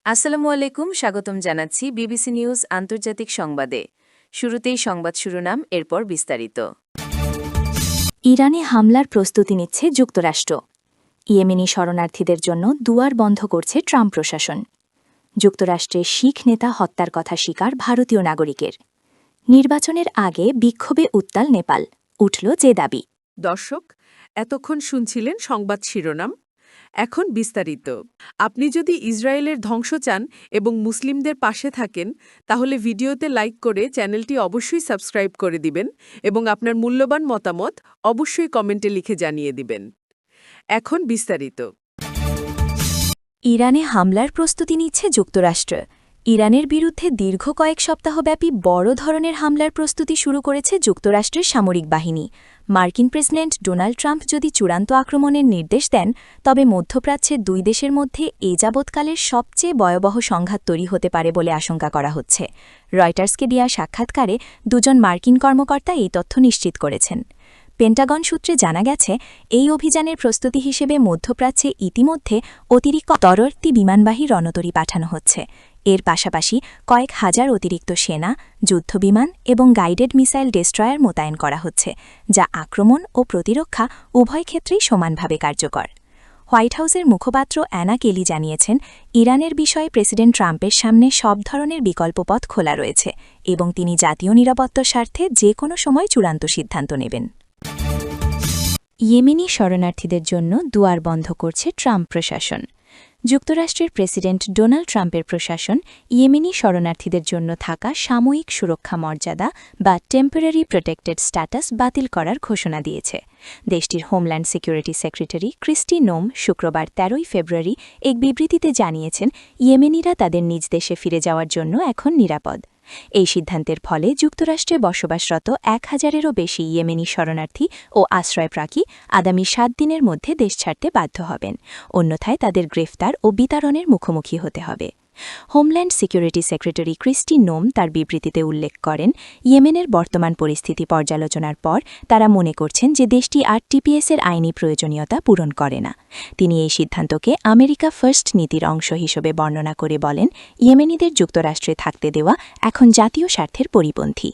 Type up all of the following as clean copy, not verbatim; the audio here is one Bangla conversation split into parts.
আসসালামু আলাইকুম, স্বাগতম জানাচ্ছি বিবিসি নিউজ আন্তর্জাতিক সংবাদে। শুরুতেই সংবাদ শিরোনাম, এরপর বিস্তারিত। ইরানে হামলার প্রস্তুতি নিচ্ছে যুক্তরাষ্ট্র। ইয়েমেনি শরণার্থীদের জন্য দুয়ার বন্ধ করছে ট্রাম্প প্রশাসন। যুক্তরাষ্ট্রে শিখ নেতা হত্যার কথা স্বীকার ভারতীয় নাগরিকের। নির্বাচনের আগে বিক্ষোভে উত্তাল নেপাল, উঠল যে দাবি। দর্শক, এতক্ষণ শুনছিলেন সংবাদ শিরোনাম। এখন বিস্তারিত। আপনি যদি ইসরায়েলের ধ্বংস চান এবং মুসলিমদের পাশে থাকেন, তাহলে ভিডিওতে লাইক করে চ্যানেলটি অবশ্যই সাবস্ক্রাইব করে দিবেন এবং আপনার মূল্যবান মতামত অবশ্যই কমেন্টে লিখে জানিয়ে দিবেন। এখন বিস্তারিত। ইরানে হামলার প্রস্তুতি নিচ্ছে যুক্তরাষ্ট্র। ইরানের বিরুদ্ধে দীর্ঘ কয়েক সপ্তাহব্যাপী বড় ধরনের হামলার প্রস্তুতি শুরু করেছে যুক্তরাষ্ট্রের সামরিক বাহিনী। মার্কিন প্রেসিডেন্ট ডোনাল্ড ট্রাম্প যদি চূড়ান্ত আক্রমণের নির্দেশ দেন, তবে মধ্যপ্রাচ্যের দুই দেশের মধ্যে এ যাবৎকালের সবচেয়ে ভয়াবহ সংঘাত তৈরি হতে পারে বলে আশঙ্কা করা হচ্ছে। রয়টার্সকে দেওয়া সাক্ষাৎকারে দুজন মার্কিন কর্মকর্তা এই তথ্য নিশ্চিত করেছেন। পেন্টাগন সূত্রে জানা গেছে, এই অভিযানের প্রস্তুতি হিসেবে মধ্যপ্রাচ্যে ইতিমধ্যে অতিরিক্ত তরর্তি বিমানবাহী রণতরী পাঠানো হচ্ছে। এর পাশাপাশি কয়েক হাজার অতিরিক্ত সেনা, যুদ্ধবিমান এবং গাইডেড মিসাইল ডেস্ট্রয়ার মোতায়েন করা হচ্ছে, যা আক্রমণ ও প্রতিরক্ষা উভয় ক্ষেত্রেই সমানভাবে কার্যকর। হোয়াইট হাউসের মুখপাত্র অ্যানা কেলি জানিয়েছেন, ইরানের বিষয়ে প্রেসিডেন্ট ট্রাম্পের সামনে সব ধরনের বিকল্প পথ খোলা রয়েছে এবং তিনি জাতীয় নিরাপত্তার স্বার্থে যে কোনো সময় চূড়ান্ত সিদ্ধান্ত নেবেন। ইয়েমেনি শরণার্থীদের জন্য দুয়ার বন্ধ করছে ট্রাম্প প্রশাসন। যুক্তরাষ্ট্রের প্রেসিডেন্ট ডোনাল্ড ট্রাম্পের প্রশাসন ইয়েমেনি শরণার্থীদের জন্য থাকা সাময়িক সুরক্ষা মর্যাদা বা টেম্পোরারি প্রোটেক্টেড স্ট্যাটাস বাতিল করার ঘোষণা দিয়েছে। দেশটির হোমল্যান্ড সিকিউরিটি সেক্রেটারি ক্রিস্টি নোম শুক্রবার 13 ফেব্রুয়ারি এক বিবৃতিতে জানিয়েছেন, ইয়েমেনিরা তাদের নিজ দেশে ফিরে যাওয়ার জন্য এখন নিরাপদ। এই সিদ্ধান্তের ফলে যুক্তরাষ্ট্রে বসবাসরত 1000-এরও বেশি ইয়েমেনি শরণার্থী ও আশ্রয়প্রার্থী আগামী 7 দিনের মধ্যে দেশ ছাড়তে বাধ্য হবেন, অন্যথায় তাদের গ্রেফতার ও বিতাড়নের মুখোমুখি হতে হবে। হোমল্যান্ড সিকিউরিটি সেক্রেটারি ক্রিস্টি নোম তার বিবৃতিতে উল্লেখ করেন, ইয়েমেনের বর্তমান পরিস্থিতি পর্যালোচনার পর তারা মনে করছেন যে দেশটি আর টিপিএসের আইনি প্রয়োজনীয়তা পূরণ করে না। তিনি এই সিদ্ধান্তকে আমেরিকা ফার্স্ট নীতির অংশ হিসেবে বর্ণনা করে বলেন, ইয়েমেনিদের যুক্তরাষ্ট্রে থাকতে দেওয়া এখন জাতীয় স্বার্থের পরিপন্থী।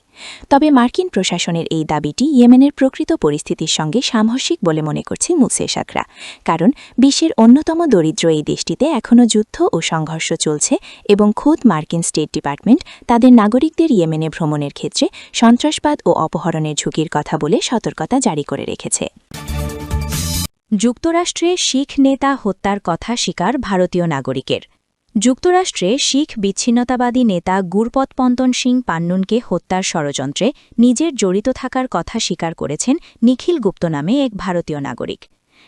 তবে মার্কিন প্রশাসনের এই দাবিটি ইয়েমেনের প্রকৃত পরিস্থিতির সঙ্গে সামহাসিক বলে মনে করছেন বিশ্লেষকরা, কারণ বিশ্বের অন্যতম দরিদ্র এই দেশটিতে এখনও যুদ্ধ ও সংঘর্ষ চলছে এবং খোদ মার্কিন স্টেট ডিপার্টমেন্ট তাদের নাগরিকদের ইয়েমেনে ভ্রমণের ক্ষেত্রে সন্ত্রাসবাদ ও অপহরণের ঝুঁকির কথা বলে সতর্কতা জারি করে রেখেছে। যুক্তরাষ্ট্রে শিখ নেতা হত্যার কথা স্বীকার ভারতীয় নাগরিকের। যুক্তরাষ্ট্রে শিখ বিচ্ছিন্নতাবাদী নেতা গুরপত পন্তন সিং পান্নুনকে হত্যার ষড়যন্ত্রে নিজের জড়িত থাকার কথা স্বীকার করেছেন নিখিল গুপ্ত নামে এক ভারতীয় নাগরিক।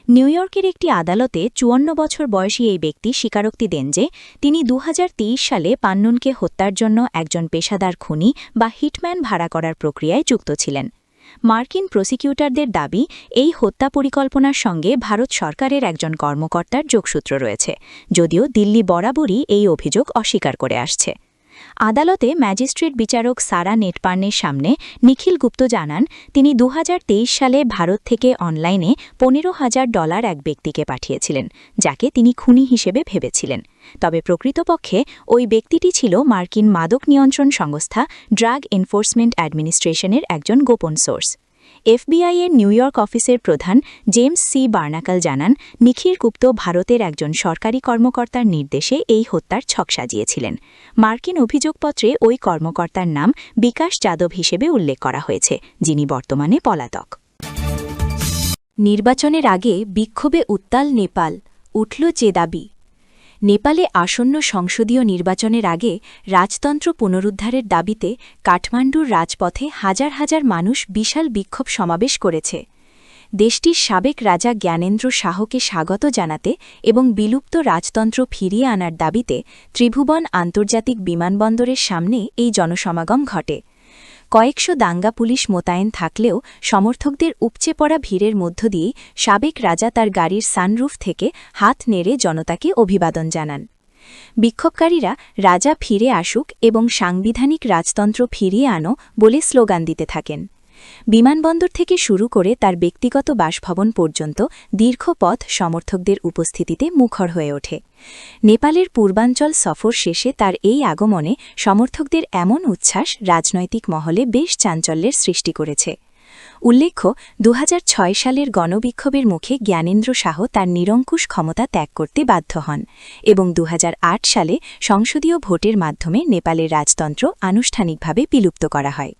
নিউ ইয়র্কের একটি আদালতে 54 বছর বয়সী এই ব্যক্তি স্বীকারোক্তি দেন যে তিনি 2023 সালে পান্নুনকে হত্যার জন্য একজন পেশাদার খুনি বা হিটম্যান ভাড়া করার প্রক্রিয়ায় যুক্ত ছিলেন। মার্কিন প্রসিকিউটরদের দাবি, এই হত্যা পরিকল্পনার সঙ্গে ভারত সরকারের একজন কর্মকর্তার যোগসূত্র রয়েছে, যদিও দিল্লি বরাবরই এই অভিযোগ অস্বীকার করে আসছে। আদালতে ম্যাজিস্ট্রেট বিচারক সারা নেটপার্নের সামনে নিখিল গুপ্ত জানান, তিনি 2023 সালে ভারত থেকে অনলাইনে $15,000 এক ব্যক্তিকে পাঠিয়েছিলেন, যাকে তিনি খুনি হিসেবে ভেবেছিলেন। তবে প্রকৃতপক্ষে ওই ব্যক্তিটি ছিল মার্কিন মাদক নিয়ন্ত্রণ সংস্থা ড্রাগ এনফোর্সমেন্ট অ্যাডমিনিস্ট্রেশনের একজন গোপন সোর্স। এফবিআই-এর নিউ ইয়র্ক অফিসের প্রধান জেমস সি বার্নাকাল জানান, নিখিল গুপ্ত ভারতের একজন সরকারি কর্মকর্তার নির্দেশে এই হত্যার ছক সাজিয়েছিলেন। মার্কিন অভিযোগপত্রে ওই কর্মকর্তার নাম বিকাশ যাদব হিসেবে উল্লেখ করা হয়েছে, যিনি বর্তমানে পলাতক। নির্বাচনের আগে বিক্ষোভে উত্তাল নেপাল, উঠল যে দাবি। নেপালে আসন্ন সংসদীয় নির্বাচনের আগে রাজতন্ত্র পুনরুদ্ধারের দাবিতে কাঠমান্ডুর রাজপথে হাজার হাজার মানুষ বিশাল বিক্ষোভ সমাবেশ করেছে। দেশটির সাবেক রাজা জ্ঞানেন্দ্র শাহকে স্বাগত জানাতে এবং বিলুপ্ত রাজতন্ত্র ফিরিয়ে আনার দাবিতে ত্রিভুবন আন্তর্জাতিক বিমানবন্দরের সামনে এই জনসমাগম ঘটে। কয়েকশো দাঙ্গা পুলিশ মোতায়েন থাকলেও সমর্থকদের উপচে পড়া ভিড়ের মধ্য দিয়েই সাবেক রাজা তার গাড়ির সানরুফ থেকে হাত নেড়ে জনতাকে অভিবাদন জানান। বিক্ষোভকারীরা রাজা ফিরে আসুক এবং সাংবিধানিক রাজতন্ত্র ফিরিয়ে আনো বলে স্লোগান দিতে থাকেন। বিমানবন্দর থেকে শুরু করে তার ব্যক্তিগত বাসভবন পর্যন্ত দীর্ঘ পথ সমর্থকদের উপস্থিতিতে মুখর হয়ে ওঠে। নেপালের পূর্বাঞ্চল সফর শেষে তার এই আগমনে সমর্থকদের এমন উচ্ছ্বাস রাজনৈতিক মহলে বেশ চাঞ্চল্যের সৃষ্টি করেছে। উল্লেখ্য, ২০০৬ সালের গণবিক্ষোভের মুখে জ্ঞানেন্দ্র শাহ তার নিরঙ্কুশ ক্ষমতা ত্যাগ করতে বাধ্য হন এবং ২০০৮ সালে সংসদীয় ভোটের মাধ্যমে নেপালের রাজতন্ত্র আনুষ্ঠানিকভাবে বিলুপ্ত করা হয়।